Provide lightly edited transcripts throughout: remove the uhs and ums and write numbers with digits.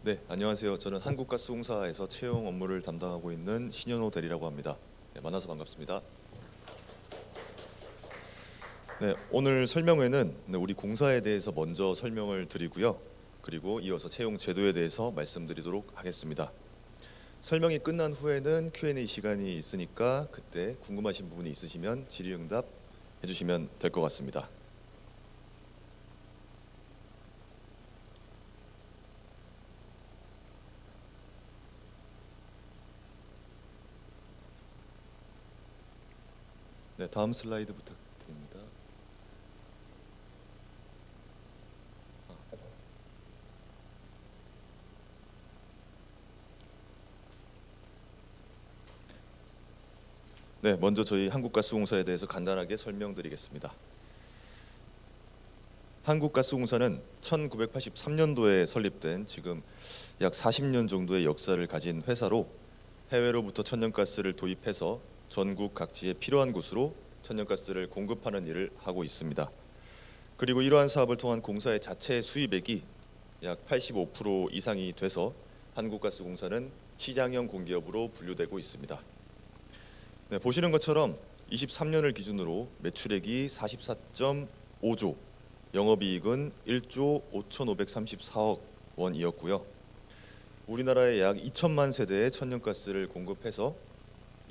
네, 안녕하세요. 저는 한국가스공사에서 채용 업무를 담당하고 있는 신현호 대리라고 합니다. 네, 만나서 반갑습니다. 네, 오늘 설명회는 우리 공사에 대해서 먼저 설명을 드리고요. 그리고 이어서 채용 제도에 대해서 말씀드리도록 하겠습니다. 설명이 끝난 후에는 Q&A 시간이 있으니까 그때 궁금하신 부분이 있으시면 질의응답 해주시면 될 것 같습니다. 네, 다음 슬라이드 부탁드립니다. 네, 먼저 저희 한국가스공사에 대해서 간단하게 설명드리겠습니다. 한국가스공사는 1983년도에 설립된 지금 약 40년 정도의 역사를 가진 회사로 해외로부터 천연가스를 도입해서 전국 각지에 필요한 곳으로 천연가스를 공급하는 일을 하고 있습니다. 그리고 이러한 사업을 통한 공사의 자체 수입액이 약 85% 이상이 돼서 한국가스공사는 시장형 공기업으로 분류되고 있습니다. 네, 보시는 것처럼 23년을 기준으로 매출액이 44.5조, 영업이익은 1조 5,534억 원이었고요. 우리나라에 약 2천만 세대의 천연가스를 공급해서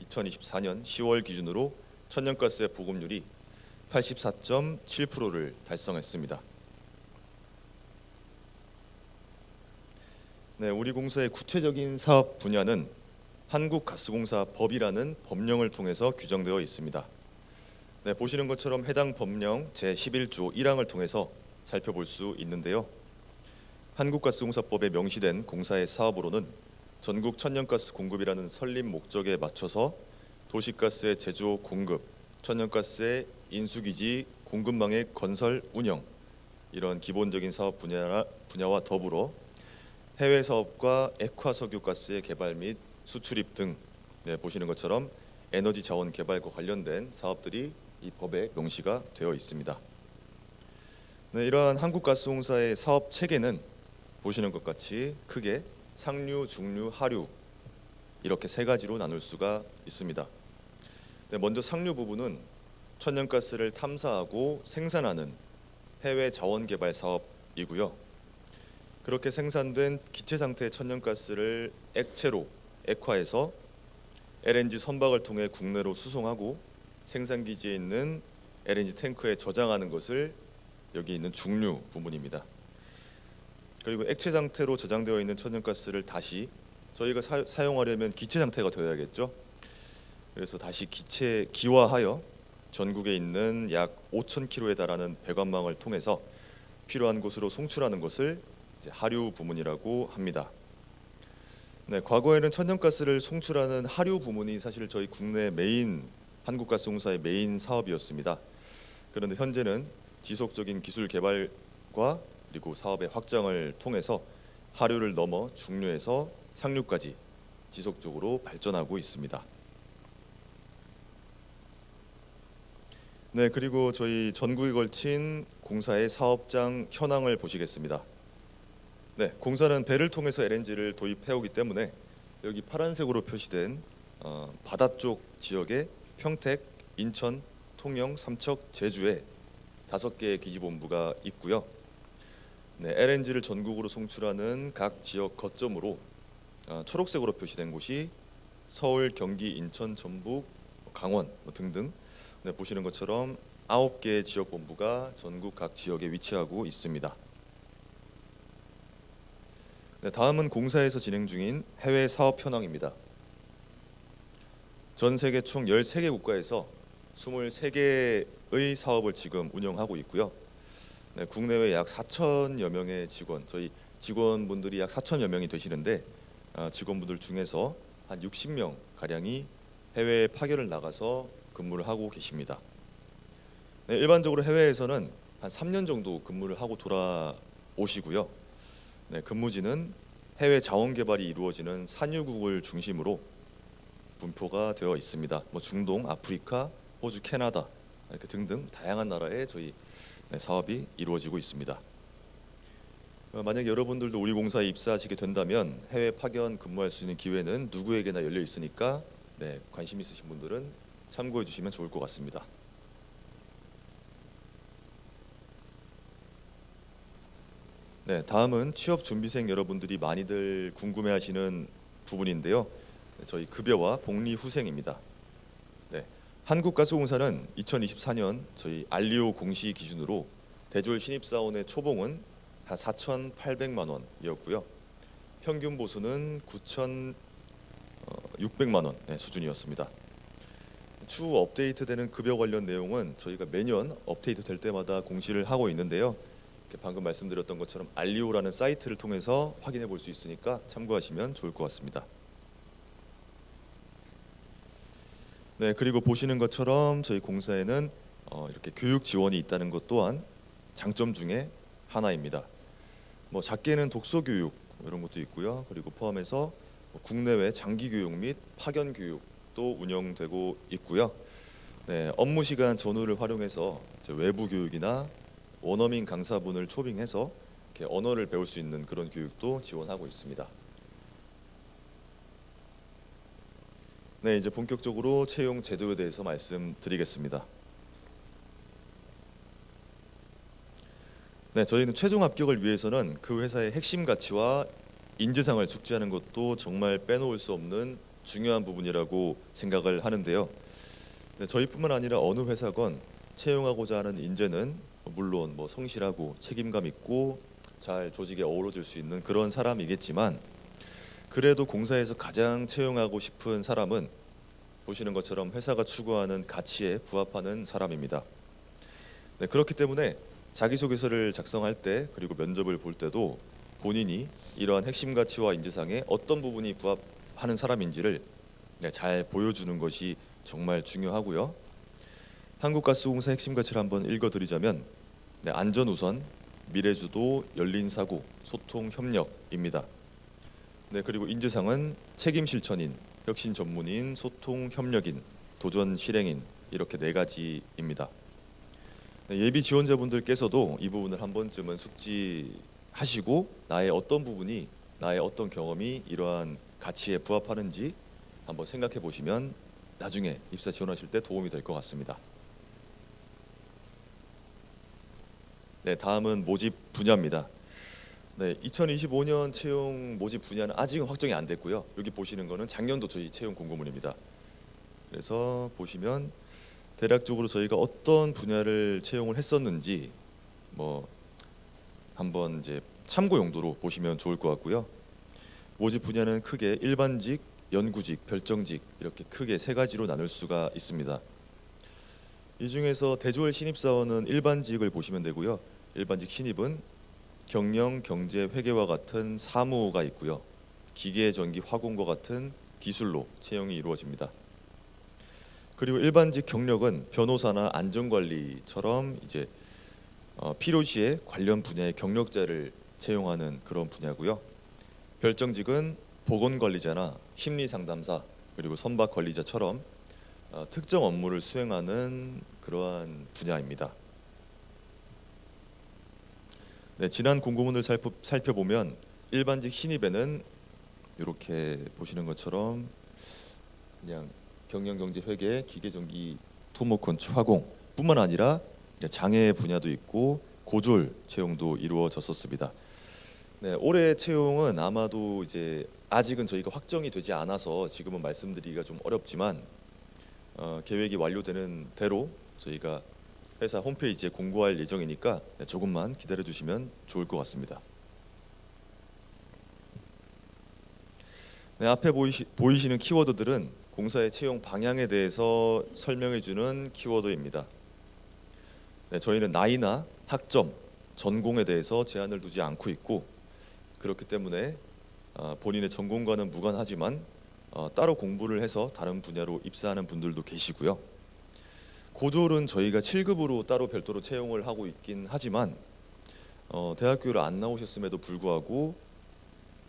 2024년 10월 기준으로 천연가스의 보급률이 84.7%를 달성했습니다. 네, 우리 공사의 구체적인 사업 분야는 한국가스공사법이라는 법령을 통해서 규정되어 있습니다. 네, 보시는 것처럼 해당 법령 제11조 1항을 통해서 살펴볼 수 있는데요. 한국가스공사법에 명시된 공사의 사업으로는 전국 천연가스 공급이라는 설립 목적에 맞춰서 도시가스의 제조 공급, 천연가스의 인수기지 공급망의 건설 운영, 이런 기본적인 사업 분야와 더불어 해외 사업과 액화 석유가스의 개발 및 수출입 등, 네, 보시는 것처럼 에너지 자원 개발과 관련된 사업들이 이 법에 명시가 되어 있습니다. 네, 이러한 한국가스공사의 사업 체계는 보시는 것 같이 크게 상류, 중류, 하류 이렇게 세 가지로 나눌 수가 있습니다. 네, 먼저 상류 부분은 천연가스를 탐사하고 생산하는 해외 자원 개발 사업이고요. 그렇게 생산된 기체 상태의 천연가스를 액체로 액화해서 LNG 선박을 통해 국내로 수송하고 생산기지에 있는 LNG 탱크에 저장하는 것을 여기 있는 중류 부분입니다. 그리고 액체 상태로 저장되어 있는 천연가스를 다시 저희가 사용하려면 기체 상태가 되어야겠죠. 그래서 다시 기화하여 전국에 있는 약 5,000km에 달하는 배관망을 통해서 필요한 곳으로 송출하는 것을 이제 하류 부문이라고 합니다. 네, 과거에는 천연가스를 송출하는 하류 부문이 사실 저희 국내 한국가스공사의 메인 사업이었습니다. 그런데 현재는 지속적인 기술 개발과 그리고 사업의 확장을 통해서 하류를 넘어 중류에서 상류까지 지속적으로 발전하고 있습니다. 네, 그리고 저희 전국에 걸친 공사의 사업장 현황을 보시겠습니다. 네, 공사는 배를 통해서 LNG를 도입해오기 때문에 여기 파란색으로 표시된 바다 쪽 지역에 평택, 인천, 통영, 삼척, 제주에 5개의 기지본부가 있고요. 네, LNG를 전국으로 송출하는 각 지역 거점으로 초록색으로 표시된 곳이 서울, 경기, 인천, 전북, 강원 등등, 네, 보시는 것처럼 9개의 지역 본부가 전국 각 지역에 위치하고 있습니다. 네, 다음은 공사에서 진행 중인 해외 사업 현황입니다. 전 세계 총 13개 국가에서 23개의 사업을 지금 운영하고 있고요. 네, 국내외 약 4천여 명의 저희 직원분들이 약 4천여 명이 되시는데 직원분들 중에서 한 60명 가량이 해외에 파견을 나가서 근무를 하고 계십니다. 네, 일반적으로 해외에서는 한 3년 정도 근무를 하고 돌아오시고요. 네, 근무지는 해외 자원 개발이 이루어지는 산유국을 중심으로 분포가 되어 있습니다. 중동, 아프리카, 호주, 캐나다 이렇게 등등 다양한 나라에 저희 사업이 이루어지고 있습니다. 만약 여러분들도 우리 공사에 입사하시게 된다면 해외 파견 근무할 수 있는 기회는 누구에게나 열려 있으니까 관심 있으신 분들은 참고해 주시면 좋을 것 같습니다. 다음은 취업 준비생 여러분들이 많이들 궁금해하시는 부분인데요. 저희 급여와 복리 후생입니다. 한국가스공사는 2024년 저희 알리오 공시 기준으로 대졸 신입사원의 초봉은 한 4,800만 원이었고요. 평균 보수는 9,600만 원 수준이었습니다. 추후 업데이트되는 급여 관련 내용은 저희가 매년 업데이트 될 때마다 공시를 하고 있는데요. 방금 말씀드렸던 것처럼 알리오라는 사이트를 통해서 확인해 볼 수 있으니까 참고하시면 좋을 것 같습니다. 그리고 보시는 것처럼 저희 공사에는 이렇게 교육 지원이 있다는 것 또한 장점 중에 하나입니다. 작게는 독서 교육 이런 것도 있고요. 그리고 포함해서 국내외 장기 교육 및 파견 교육도 운영되고 있고요. 업무 시간 전후를 활용해서 외부 교육이나 원어민 강사분을 초빙해서 이렇게 언어를 배울 수 있는 그런 교육도 지원하고 있습니다. 이제 본격적으로 채용 제도에 대해서 말씀드리겠습니다. 저희는 최종 합격을 위해서는 그 회사의 핵심 가치와 인재상을 축지하는 것도 정말 빼놓을 수 없는 중요한 부분이라고 생각을 하는데요. 저희뿐만 아니라 어느 회사건 채용하고자 하는 인재는 물론 성실하고 책임감 있고 잘 조직에 어우러질 수 있는 그런 사람이겠지만, 그래도 공사에서 가장 채용하고 싶은 사람은 보시는 것처럼 회사가 추구하는 가치에 부합하는 사람입니다. 그렇기 때문에 자기소개서를 작성할 때 그리고 면접을 볼 때도 본인이 이러한 핵심 가치와 인재상에 어떤 부분이 부합하는 사람인지를 잘 보여주는 것이 정말 중요하고요. 한국가스공사 핵심 가치를 한번 읽어드리자면 안전 우선, 미래주도, 열린 사고, 소통 협력입니다. 그리고 인재상은 책임 실천인, 혁신 전문인, 소통 협력인, 도전 실행인 이렇게 4가지입니다. 예비 지원자분들께서도 이 부분을 한 번쯤은 숙지하시고 나의 어떤 부분이, 나의 어떤 경험이 이러한 가치에 부합하는지 한번 생각해 보시면 나중에 입사 지원하실 때 도움이 될 것 같습니다. 다음은 모집 분야입니다. 2025년 채용 모집 분야는 아직은 확정이 안 됐고요. 여기 보시는 거는 작년도 저희 채용 공고문입니다. 그래서 보시면 대략적으로 저희가 어떤 분야를 채용을 했었는지 한번 이제 참고 용도로 보시면 좋을 것 같고요. 모집 분야는 크게 일반직, 연구직, 별정직 이렇게 크게 3가지로 나눌 수가 있습니다. 이 중에서 대졸 신입사원은 일반직을 보시면 되고요. 일반직 신입은 경영, 경제, 회계와 같은 사무가 있고요. 기계, 전기, 화공과 같은 기술로 채용이 이루어집니다. 그리고 일반직 경력은 변호사나 안전관리처럼 이제 필요시에 관련 분야의 경력자를 채용하는 그런 분야고요. 별정직은 보건관리자나 심리상담사 그리고 선박관리자처럼 특정 업무를 수행하는 그러한 분야입니다. 지난 공고문을 살펴보면 일반직 신입에는 이렇게 보시는 것처럼 그냥 경영, 경제, 회계, 기계, 전기, 토목, 건축, 화공 뿐만 아니라 장애 분야도 있고 고졸 채용도 이루어졌었습니다. 올해 채용은 아마도 이제 아직은 저희가 확정이 되지 않아서 지금은 말씀드리기가 좀 어렵지만 계획이 완료되는 대로 저희가 회사 홈페이지에 공고할 예정이니까 조금만 기다려 주시면 좋을 것 같습니다. 앞에 보이시는 키워드들은 공사의 채용 방향에 대해서 설명해 주는 키워드입니다. 저희는 나이나 학점, 전공에 대해서 제한을 두지 않고 있고, 그렇기 때문에 본인의 전공과는 무관하지만 따로 공부를 해서 다른 분야로 입사하는 분들도 계시고요. 고졸은 저희가 7급으로 따로 별도로 채용을 하고 있긴 하지만 대학교를 안 나오셨음에도 불구하고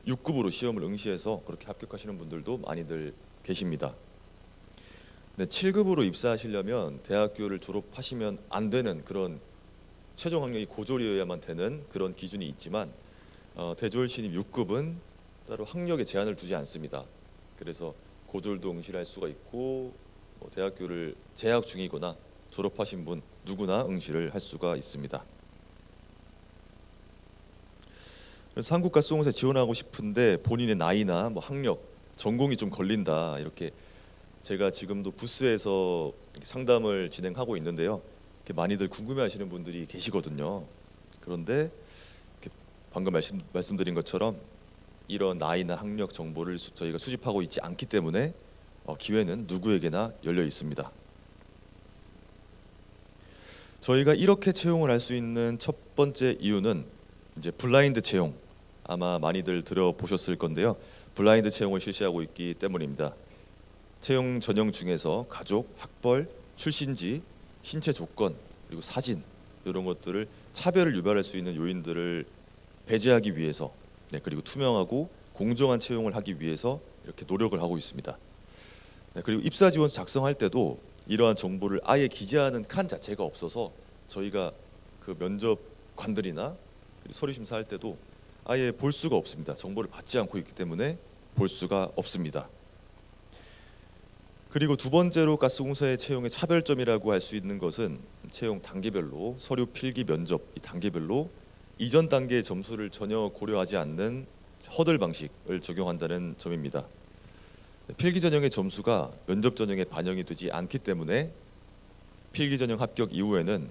6급으로 시험을 응시해서 그렇게 합격하시는 분들도 많이들 계십니다. 7급으로 입사하시려면 대학교를 졸업하시면 안 되는 그런 최종 학력이 고졸이어야만 되는 그런 기준이 있지만 대졸 신입 6급은 따로 학력에 제한을 두지 않습니다. 그래서 고졸도 응시할 수가 있고 대학교를 재학 중이거나 졸업하신 분 누구나 응시를 할 수가 있습니다. 그래서 한국가스공사에 지원하고 싶은데 본인의 나이나 학력, 전공이 좀 걸린다, 이렇게 제가 지금도 부스에서 상담을 진행하고 있는데요. 이렇게 많이들 궁금해하시는 분들이 계시거든요. 그런데 방금 말씀드린 것처럼 이런 나이나 학력 정보를 저희가 수집하고 있지 않기 때문에 기회는 누구에게나 열려 있습니다. 저희가 이렇게 채용을 할 수 있는 첫 번째 이유는 이제 블라인드 채용, 아마 많이들 들어보셨을 건데요. 블라인드 채용을 실시하고 있기 때문입니다. 채용 전형 중에서 가족, 학벌, 출신지, 신체 조건, 그리고 사진, 이런 것들을 차별을 유발할 수 있는 요인들을 배제하기 위해서, 그리고 투명하고 공정한 채용을 하기 위해서 이렇게 노력을 하고 있습니다. 그리고 입사 지원 작성할 때도 이러한 정보를 아예 기재하는 칸 자체가 없어서 저희가 그 면접관들이나 서류 심사할 때도 아예 볼 수가 없습니다. 정보를 받지 않고 있기 때문에 볼 수가 없습니다. 그리고 두 번째로 가스공사의 채용의 차별점이라고 할 수 있는 것은 채용 단계별로, 서류 필기 면접 이 단계별로 이전 단계의 점수를 전혀 고려하지 않는 허들 방식을 적용한다는 점입니다. 필기 전형의 점수가 면접 전형에 반영이 되지 않기 때문에 필기 전형 합격 이후에는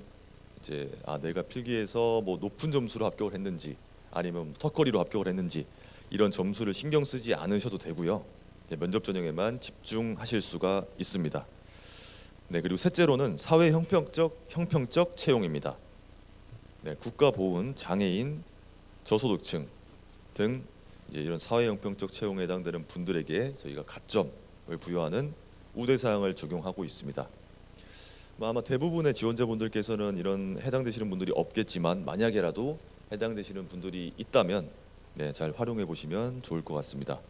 이제 내가 필기에서 높은 점수로 합격을 했는지 아니면 턱걸이로 합격을 했는지 이런 점수를 신경 쓰지 않으셔도 되고요. 면접 전형에만 집중하실 수가 있습니다. 그리고 셋째로는 사회 형평적 채용입니다. 국가보훈, 장애인, 저소득층 등 이런 사회 형평적 채용에 해당되는 분들에게 저희가 가점을 부여하는 우대 사항을 적용하고 있습니다. 아마 대부분의 지원자분들께서는 이런 해당되시는 분들이 없겠지만 만약에라도 해당되시는 분들이 있다면 잘 활용해 보시면 좋을 것 같습니다.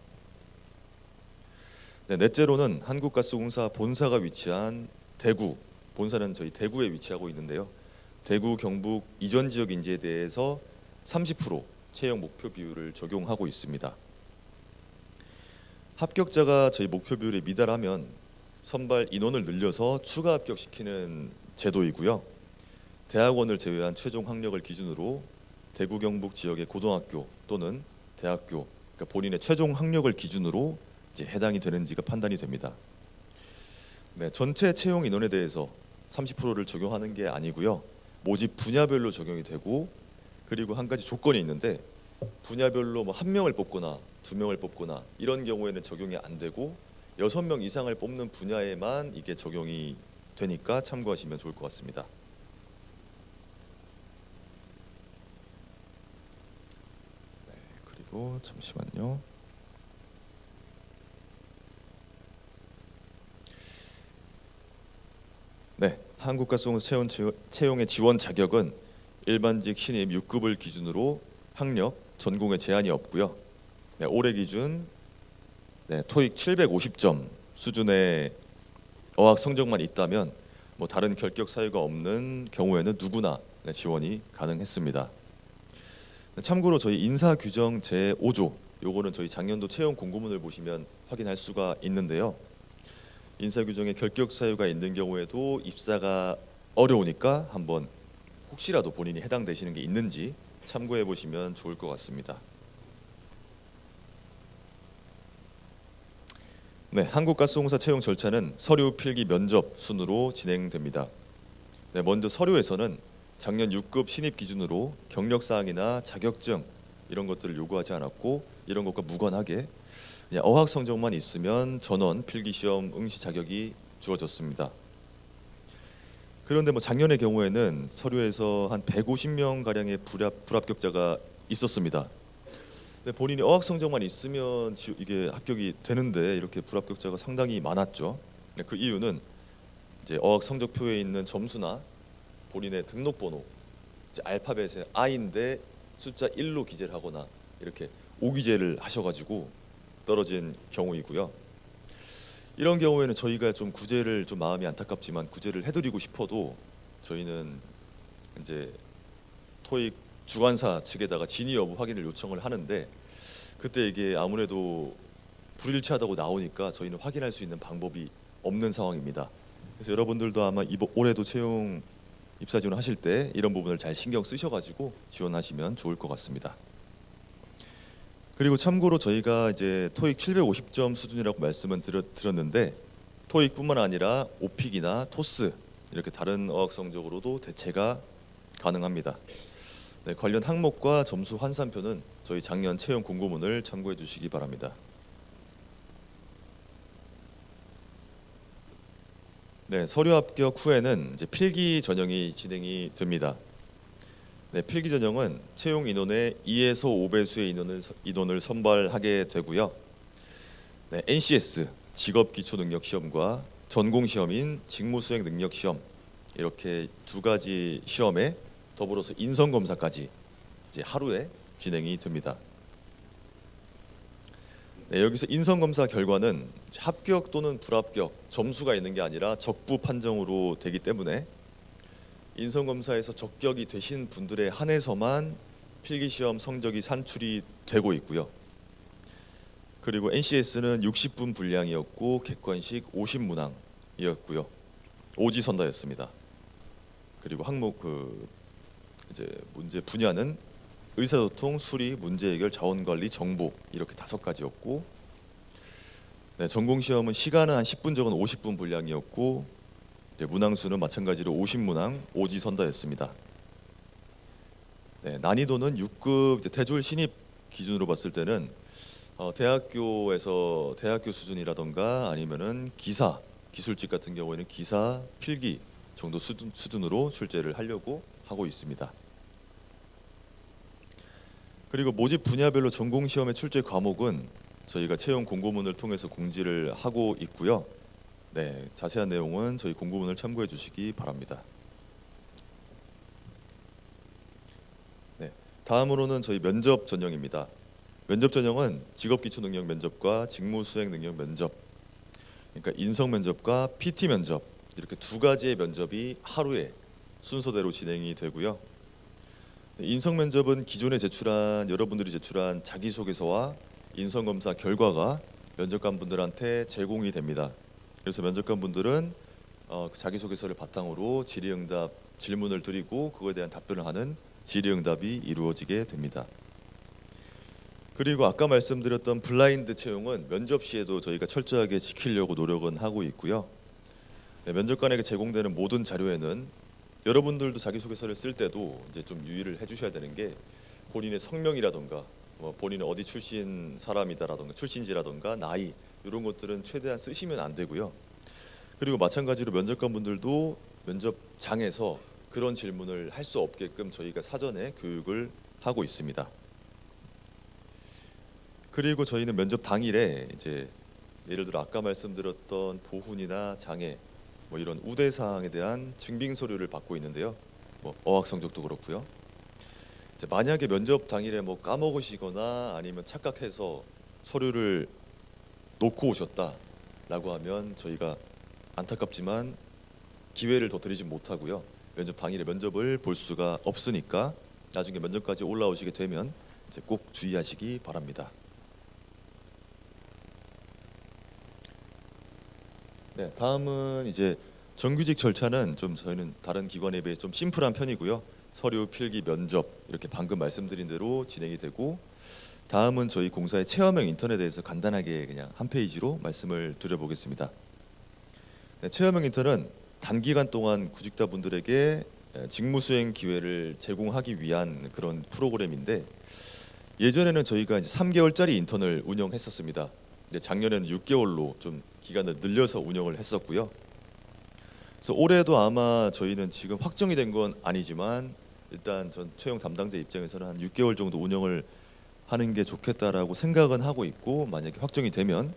넷째로는 한국가스공사 본사가 위치한 대구, 본사는 저희 대구에 위치하고 있는데요. 대구 경북 이전 지역 인재에 대해서 30% 채용 목표 비율을 적용하고 있습니다. 합격자가 저희 목표 비율에 미달하면 선발 인원을 늘려서 추가 합격시키는 제도이고요. 대학원을 제외한 최종 학력을 기준으로 대구 경북 지역의 고등학교 또는 대학교, 그러니까 본인의 최종 학력을 기준으로 이제 해당이 되는지가 판단이 됩니다. 전체 채용 인원에 대해서 30%를 적용하는 게 아니고요. 모집 분야별로 적용이 되고, 그리고 한 가지 조건이 있는데 분야별로 1명을 뽑거나 2명을 뽑거나 이런 경우에는 적용이 안 되고 6명 이상을 뽑는 분야에만 이게 적용이 되니까 참고하시면 좋을 것 같습니다. 그리고 잠시만요. 한국가스공사 채용의 지원 자격은 일반직 신입 6급을 기준으로 학력, 전공에 제한이 없고요. 올해 기준 토익 750점 수준의 어학 성적만 있다면 다른 결격 사유가 없는 경우에는 누구나 지원이 가능했습니다. 참고로 저희 인사규정 제5조, 요거는 저희 작년도 채용 공고문을 보시면 확인할 수가 있는데요. 인사규정에 결격 사유가 있는 경우에도 입사가 어려우니까 한번 혹시라도 본인이 해당되시는 게 있는지 참고해 보시면 좋을 것 같습니다. 한국가스공사 채용 절차는 서류 필기 면접 순으로 진행됩니다. 먼저 서류에서는 작년 6급 신입 기준으로 경력 사항이나 자격증 이런 것들을 요구하지 않았고, 이런 것과 무관하게 그냥 어학 성적만 있으면 전원 필기 시험 응시 자격이 주어졌습니다. 그런데 작년의 경우에는 서류에서 한 150명 가량의 불합격자가 있었습니다. 본인이 어학 성적만 있으면 이게 합격이 되는데 이렇게 불합격자가 상당히 많았죠. 그 이유는 이제 어학 성적표에 있는 점수나 본인의 등록번호, 이제 알파벳의 I인데 숫자 1로 기재를 하거나 이렇게 오기재를 하셔가지고 떨어진 경우이고요. 이런 경우에는 저희가 좀 구제를, 좀 마음이 안타깝지만 구제를 해드리고 싶어도 저희는 이제 토익 주관사 측에다가 진위 여부 확인을 요청을 하는데 그때 이게 아무래도 불일치하다고 나오니까 저희는 확인할 수 있는 방법이 없는 상황입니다. 그래서 여러분들도 아마 올해도 채용 입사 지원 하실 때 이런 부분을 잘 신경 쓰셔가지고 지원하시면 좋을 것 같습니다. 그리고 참고로 저희가 이제 토익 750점 수준이라고 말씀은 드렸는데 토익뿐만 아니라 오픽이나 토스 이렇게 다른 어학 성적으로도 대체가 가능합니다. 네, 관련 항목과 점수 환산표는 저희 작년 채용 공고문을 참고해 주시기 바랍니다. 네, 서류 합격 후에는 이제 필기 전형이 진행이 됩니다. 네, 필기 전형은 채용 인원의 2에서 5배수의 인원을 선발하게 되고요. 네, NCS 직업 기초 능력 시험과 전공 시험인 직무 수행 능력 시험 이렇게 두 가지 시험에 더불어서 인성 검사까지 이제 하루에 진행이 됩니다. 네, 여기서 인성 검사 결과는 합격 또는 불합격 점수가 있는 게 아니라 적부 판정으로 되기 때문에 인성 검사에서 적격이 되신 분들에 한해서만 필기 시험 성적이 산출이 되고 있고요. 그리고 NCS는 60분 분량이었고 객관식 50문항이었고요. 오지선다였습니다. 그리고 항목 이제 문제 분야는 의사소통, 수리, 문제 해결, 자원관리, 정보 이렇게 5가지였고, 네, 전공 시험은 시간은 한 10분 적은 50분 분량이었고, 문항수는 마찬가지로 50문항, 오지선다였습니다. 네, 난이도는 6급 대졸 신입 기준으로 봤을 때는 대학교에서 대학교 수준이라던가 아니면은 기사, 기술직 같은 경우에는 기사, 필기 정도 수준으로 출제를 하려고 하고 있습니다. 그리고 모집 분야별로 전공 시험의 출제 과목은 저희가 채용 공고문을 통해서 공지를 하고 있고요. 네, 자세한 내용은 저희 공고문을 참고해 주시기 바랍니다. 네, 다음으로는 저희 면접 전형입니다. 면접 전형은 직업 기초 능력 면접과 직무 수행 능력 면접, 그러니까 인성 면접과 PT 면접 이렇게 두 가지의 면접이 하루에 순서대로 진행이 되고요. 인성 면접은 기존에 여러분들이 제출한 자기소개서와 인성 검사 결과가 면접관 분들한테 제공이 됩니다. 그래서 면접관 분들은 자기소개서를 바탕으로 질의응답 질문을 드리고 그거에 대한 답변을 하는 질의응답이 이루어지게 됩니다. 그리고 아까 말씀드렸던 블라인드 채용은 면접 시에도 저희가 철저하게 지키려고 노력은 하고 있고요. 네, 면접관에게 제공되는 모든 자료에는 여러분들도 자기소개서를 쓸 때도 이제 좀 유의를 해주셔야 되는 게 본인의 성명이라던가 본인은 어디 출신 사람이다라던가 출신지라던가 나이 이런 것들은 최대한 쓰시면 안 되고요. 그리고 마찬가지로 면접관 분들도 면접장에서 그런 질문을 할 수 없게끔 저희가 사전에 교육을 하고 있습니다. 그리고 저희는 면접 당일에 이제 예를 들어 아까 말씀드렸던 보훈이나 장애 이런 우대 사항에 대한 증빙 서류를 받고 있는데요. 어학 성적도 그렇고요. 이제 만약에 면접 당일에 까먹으시거나 아니면 착각해서 서류를 놓고 오셨다라고 하면 저희가 안타깝지만 기회를 더 드리지 못하고요. 면접 당일에 면접을 볼 수가 없으니까 나중에 면접까지 올라오시게 되면 이제 꼭 주의하시기 바랍니다. 네, 다음은 이제 정규직 절차는 좀 저희는 다른 기관에 비해 좀 심플한 편이고요. 서류, 필기, 면접 이렇게 방금 말씀드린 대로 진행이 되고, 다음은 저희 공사의 체험형 인턴에 대해서 간단하게 그냥 한 페이지로 말씀을 드려보겠습니다. 네, 체험형 인턴은 단기간 동안 구직자 분들에게 직무 수행 기회를 제공하기 위한 그런 프로그램인데, 예전에는 저희가 이제 3개월짜리 인턴을 운영했었습니다. 근데 작년에는 6개월로 좀 기간을 늘려서 운영을 했었고요. 그래서 올해도 아마 저희는 지금 확정이 된 건 아니지만 일단 전 채용 담당자 입장에서는 한 6개월 정도 운영을 하는 게 좋겠다라고 생각은 하고 있고, 만약에 확정이 되면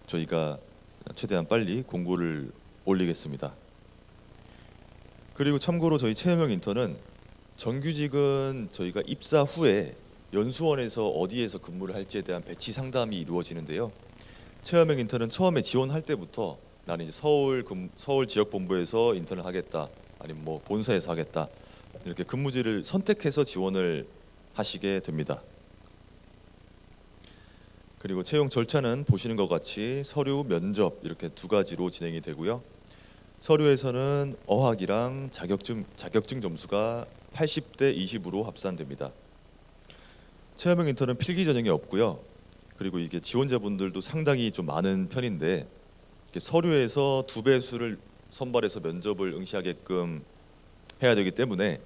저희가 최대한 빨리 공고를 올리겠습니다. 그리고 참고로 저희 체험형 인턴은 정규직은 저희가 입사 후에 연수원에서 어디에서 근무를 할지에 대한 배치 상담이 이루어지는데요. 체험형 인턴은 처음에 지원할 때부터 나는 이제 서울 지역 본부에서 인턴을 하겠다, 아니면 본사에서 하겠다, 이렇게 근무지를 선택해서 지원을 하시게 됩니다. 그리고 채용 절차는 보시는 것 같이 서류, 면접 이렇게 두 가지로 진행이 되고요. 서류에서는 어학이랑 자격증 점수가 80대 20으로 합산됩니다. 체험형 인턴은 필기 전형이 없고요. 그리고 이게 지원자분들도 상당히 좀 많은 편인데 서류에서 두 배수를 선발해서 면접을 응시하게끔 해야 되기 때문에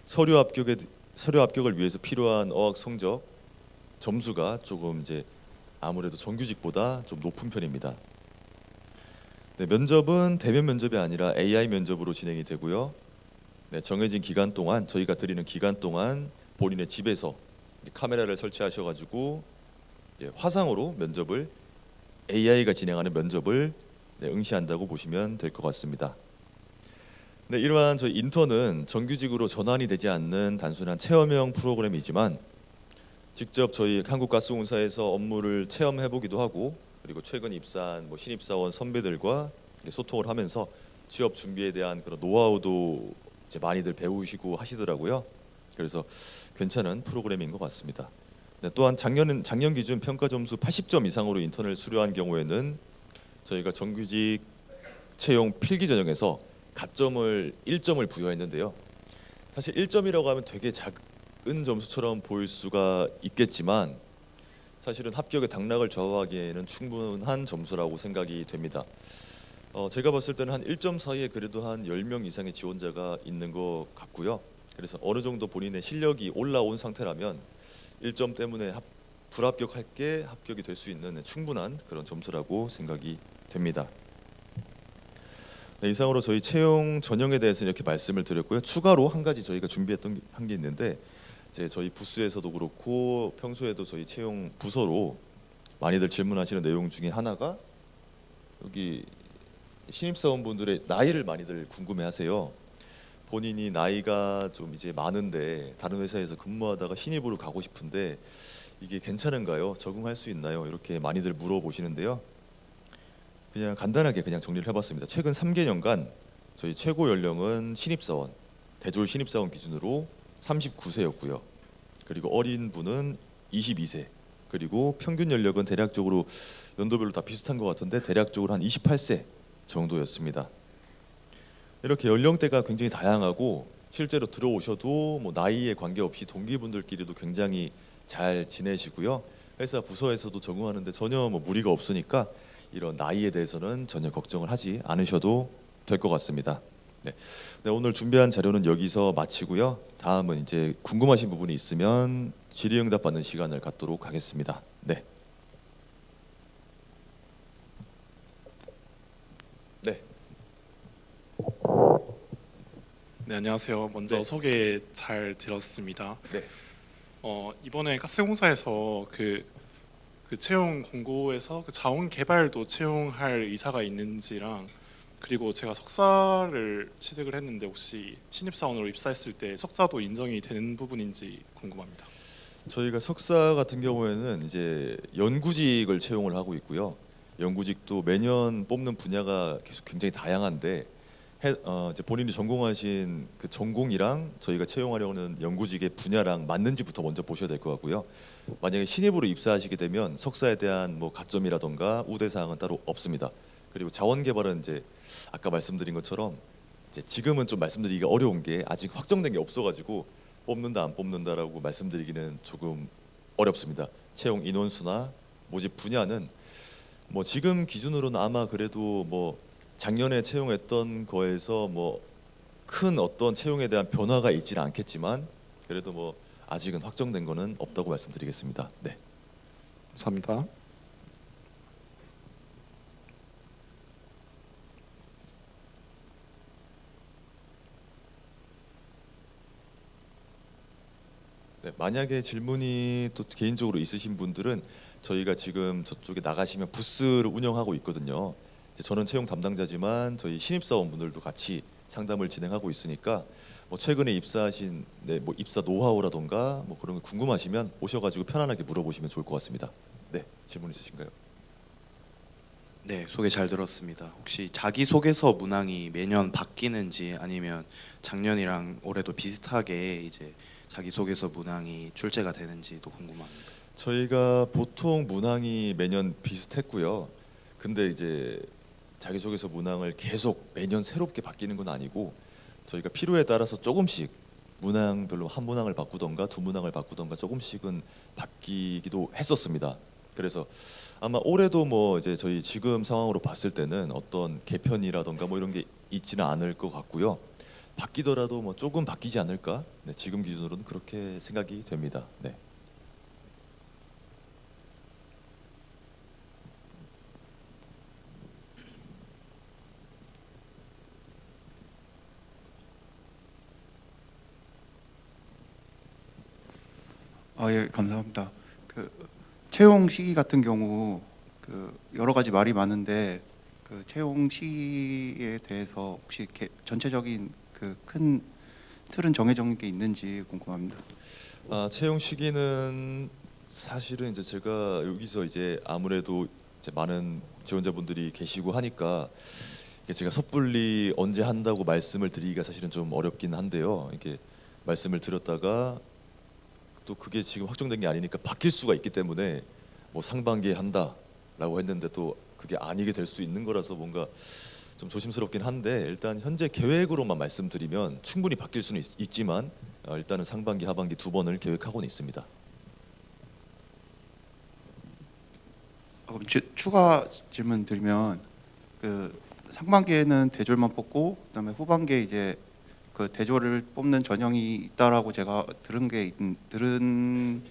서류 합격을 위해서 필요한 어학 성적 점수가 조금 이제 아무래도 정규직보다 좀 높은 편입니다. 네, 면접은 대면 면접이 아니라 AI 면접으로 진행이 되고요. 네, 정해진 기간 동안 저희가 드리는 기간 동안 본인의 집에서 카메라를 설치하셔가지고 화상으로 면접을 AI가 진행하는 면접을 응시한다고 보시면 될 것 같습니다. 네, 이러한 저희 인턴은 정규직으로 전환이 되지 않는 단순한 체험형 프로그램이지만 직접 저희 한국가스공사에서 업무를 체험해 보기도 하고 그리고 최근 입사한 신입사원 선배들과 소통을 하면서 취업 준비에 대한 그런 노하우도 이제 많이들 배우시고 하시더라고요. 그래서 괜찮은 프로그램인 것 같습니다. 네, 또한 작년 기준 평가 점수 80점 이상으로 인턴을 수료한 경우에는 저희가 정규직 채용 필기 전형에서 가점을 1점을 부여했는데요. 사실 1점이라고 하면 되게 작은 점수처럼 보일 수가 있겠지만 사실은 합격의 당락을 좌우하기에는 충분한 점수라고 생각이 됩니다. 제가 봤을 때는 한 1점 사이에 그래도 한 10명 이상의 지원자가 있는 것 같고요. 그래서 어느 정도 본인의 실력이 올라온 상태라면 1점 때문에 불합격할 게 합격이 될 수 있는 충분한 그런 점수라고 생각이 됩니다. 네, 이상으로 저희 채용 전형에 대해서 이렇게 말씀을 드렸고요. 추가로 한 가지 저희가 준비했던 한 게 있는데 이제 저희 부스에서도 그렇고 평소에도 저희 채용 부서로 많이들 질문하시는 내용 중에 하나가 여기 신입사원분들의 나이를 많이들 궁금해하세요. 본인이 나이가 좀 이제 많은데 다른 회사에서 근무하다가 신입으로 가고 싶은데 이게 괜찮은가요? 적응할 수 있나요? 이렇게 많이들 물어보시는데요. 그냥 간단하게 그냥 정리를 해봤습니다. 최근 3개년간 저희 최고 연령은 신입사원, 대졸 신입사원 기준으로 39세였고요. 그리고 어린 분은 22세. 그리고 평균 연령은 대략적으로 연도별로 다 비슷한 것 같은데 대략적으로 한 28세 정도였습니다. 이렇게 연령대가 굉장히 다양하고 실제로 들어오셔도 나이에 관계없이 동기분들끼리도 굉장히 잘 지내시고요. 회사 부서에서도 적응하는데 전혀 무리가 없으니까 이런 나이에 대해서는 전혀 걱정을 하지 않으셔도 될 것 같습니다. 네. 네, 오늘 준비한 자료는 여기서 마치고요. 다음은 이제 궁금하신 부분이 있으면 질의응답 받는 시간을 갖도록 하겠습니다. 네. 네. 네, 안녕하세요. 먼저 네. 소개 잘 들었습니다. 네. 이번에 가스공사에서 그 채용 공고에서 그 자원 개발도 채용할 의사가 있는지랑 그리고 제가 석사를 취득을 했는데 혹시 신입사원으로 입사했을 때 석사도 인정이 되는 부분인지 궁금합니다. 저희가 석사 같은 경우에는 이제 연구직을 채용을 하고 있고요. 연구직도 매년 뽑는 분야가 계속 굉장히 다양한데 이제 본인이 전공하신 그 전공이랑 저희가 채용하려는 연구직의 분야랑 맞는지부터 먼저 보셔야 될 것 같고요. 만약에 신입으로 입사하시게 되면 석사에 대한 가점이라던가 우대 사항은 따로 없습니다. 그리고 자원 개발은 이제 아까 말씀드린 것처럼 이제 지금은 좀 말씀드리기가 어려운 게 아직 확정된 게 없어가지고 뽑는다 안 뽑는다라고 말씀드리기는 조금 어렵습니다. 채용 인원수나 모집 분야는 지금 기준으로는 아마 그래도 작년에 채용했던 거에서 큰 어떤 채용에 대한 변화가 있지는 않겠지만 그래도 아직은 확정된 거는 없다고 말씀드리겠습니다. 네. 감사합니다. 네, 만약에 질문이 또 개인적으로 있으신 분들은 저희가 지금 저쪽에 나가시면 부스를 운영하고 있거든요. 이제 저는 채용 담당자지만 저희 신입사원분들도 같이 상담을 진행하고 있으니까 최근에 입사하신 입사 노하우라던가 그런 거 궁금하시면 오셔가지고 편안하게 물어보시면 좋을 것 같습니다. 네, 질문 있으신가요? 네, 소개 잘 들었습니다. 혹시 자기소개서 문항이 매년 바뀌는지 아니면 작년이랑 올해도 비슷하게 이제 자기소개서 문항이 출제가 되는지도 궁금합니다. 저희가 보통 문항이 매년 비슷했고요. 근데 이제 자기소개서 문항을 계속 매년 새롭게 바뀌는 건 아니고 저희가 필요에 따라서 조금씩 문항별로 한 문항을 바꾸던가 두 문항을 바꾸던가 조금씩은 바뀌기도 했었습니다. 그래서 아마 올해도 뭐 이제 저희 지금 상황으로 봤을 때는 어떤 개편이라던가 뭐 이런 게 있지는 않을 것 같고요. 바뀌더라도 뭐 조금 바뀌지 않을까? 네, 지금 기준으로는 그렇게 생각이 됩니다. 네. 예, 감사합니다. 그 채용 시기 같은 경우 그 여러 가지 말이 많은데 그 채용 시기에 대해서 혹시 전체적인 그 큰 틀은 정해져 있는 게 있는지 궁금합니다. 채용 시기는 사실은 이제 제가 여기서 이제 아무래도 이제 많은 지원자분들이 계시고 하니까 이게 제가 섣불리 언제 한다고 말씀을 드리기가 사실은 좀 어렵긴 한데요. 이렇게 말씀을 드렸다가 또 그게 지금 확정된 게 아니니까 바뀔 수가 있기 때문에 뭐 상반기에 한다라고 했는데 또 그게 아니게 될 수 있는 거라서 뭔가 좀 조심스럽긴 한데 일단 현재 계획으로만 말씀드리면 충분히 바뀔 수는 있지만 일단은 상반기 하반기 두 번을 계획하고는 있습니다. 그럼 추가 질문 드리면 그 상반기에는 대졸만 뽑고 그다음에 후반기에 이제 그 대졸을 뽑는 전형이 있다라고 제가 들은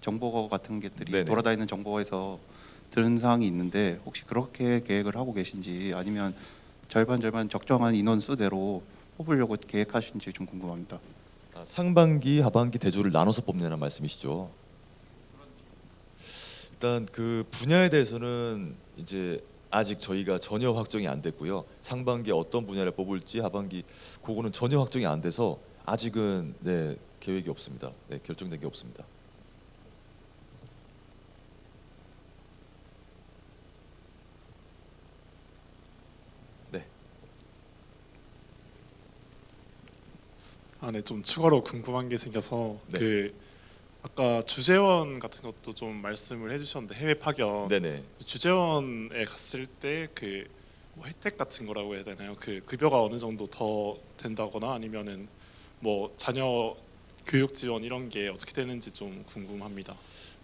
정보 같은 것들이 네네. 돌아다니는 정보에서 들은 사항이 있는데 혹시 그렇게 계획을 하고 계신지 아니면 절반 적정한 인원 수대로 뽑으려고 계획하신지 좀 궁금합니다. 상반기 하반기 대조를 나눠서 뽑냐는 말씀이시죠? 일단 그 분야에 대해서는 이제 아직 저희가 전혀 확정이 안 됐고요. 상반기에 어떤 분야를 뽑을지 하반기 그거는 전혀 확정이 안 돼서 아직은 네, 계획이 없습니다. 네, 결정된 게 없습니다. 네. 네, 좀 추가로 궁금한 게 생겨서 네. 그 아까 주재원 같은 것도 좀 말씀을 해주셨는데 해외 파견 네네. 주재원에 갔을 때 그 뭐 혜택 같은 거라고 해야 되나요? 그 급여가 어느 정도 더 된다거나 아니면은 뭐 자녀 교육 지원 이런 게 어떻게 되는지 좀 궁금합니다.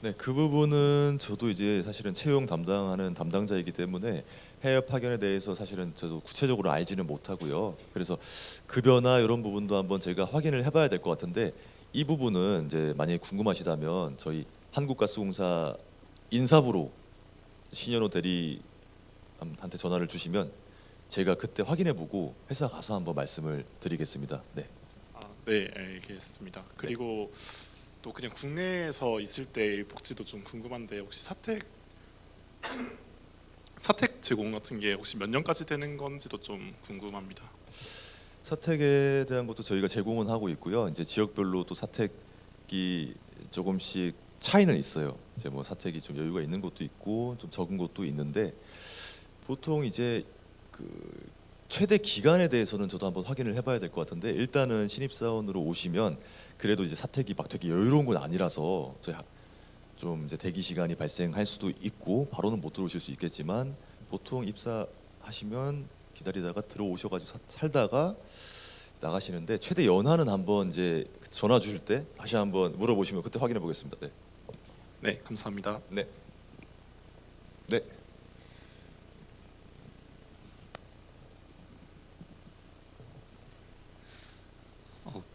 네, 그 부분은 저도 이제 사실은 채용 담당하는 담당자이기 때문에 해외 파견에 대해서 사실은 저도 구체적으로 알지는 못하고요. 그래서 급여나 이런 부분도 한번 제가 확인을 해봐야 될 것 같은데 이 부분은 이제 만약에 궁금하시다면 저희 한국가스공사 인사부로 신현호 대리한테 전화를 주시면 제가 그때 확인해보고 회사 가서 한번 말씀을 드리겠습니다. 네. 네, 알겠습니다. 그리고 또 그냥 국내에서 있을 때의 복지도 좀 궁금한데 혹시 사택 제공 같은 게 혹시 몇 년까지 되는 건지도 좀 궁금합니다. 사택에 대한 것도 저희가 제공은 하고 있고요. 이제 지역별로 또 사택이 조금씩 차이는 있어요. 이제 뭐 사택이 좀 여유가 있는 곳도 있고 좀 적은 곳도 있는데 보통 이제 그 최대 기간에 대해서는 저도 한번 확인을 해봐야 될 것 같은데 일단은 신입사원으로 오시면 그래도 이제 사택이 막 되게 여유로운 건 아니라서 좀 이제 대기 시간이 발생할 수도 있고 바로는 못 들어오실 수 있겠지만 보통 입사하시면 기다리다가 들어오셔가지고 살다가 나가시는데 최대 연한은 한번 이제 전화 주실 때 다시 한번 물어보시면 그때 확인해 보겠습니다. 네. 네, 감사합니다. 네. 네.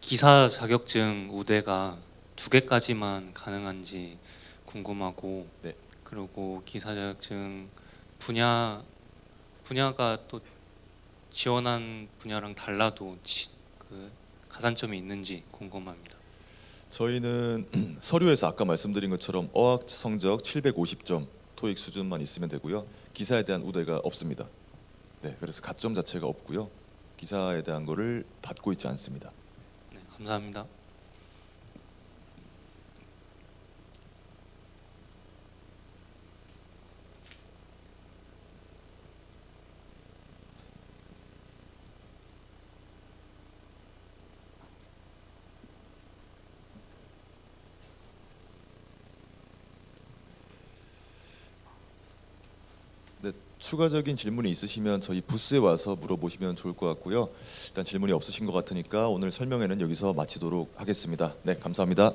기사 자격증 우대가 2개까지만 가능한지 궁금하고 네. 그리고 기사 자격증 분야가 또 지원한 분야랑 달라도 그 가산점이 있는지 궁금합니다. 저희는 서류에서 아까 말씀드린 것처럼 어학 성적 750점 토익 수준만 있으면 되고요. 기사에 대한 우대가 없습니다. 네, 그래서 가점 자체가 없고요. 기사에 대한 거를 받고 있지 않습니다. 네, 감사합니다. 네, 추가적인 질문이 있으시면 저희 부스에 와서 물어보시면 좋을 것 같고요. 일단 질문이 없으신 것 같으니까 오늘 설명회는 여기서 마치도록 하겠습니다. 네, 감사합니다.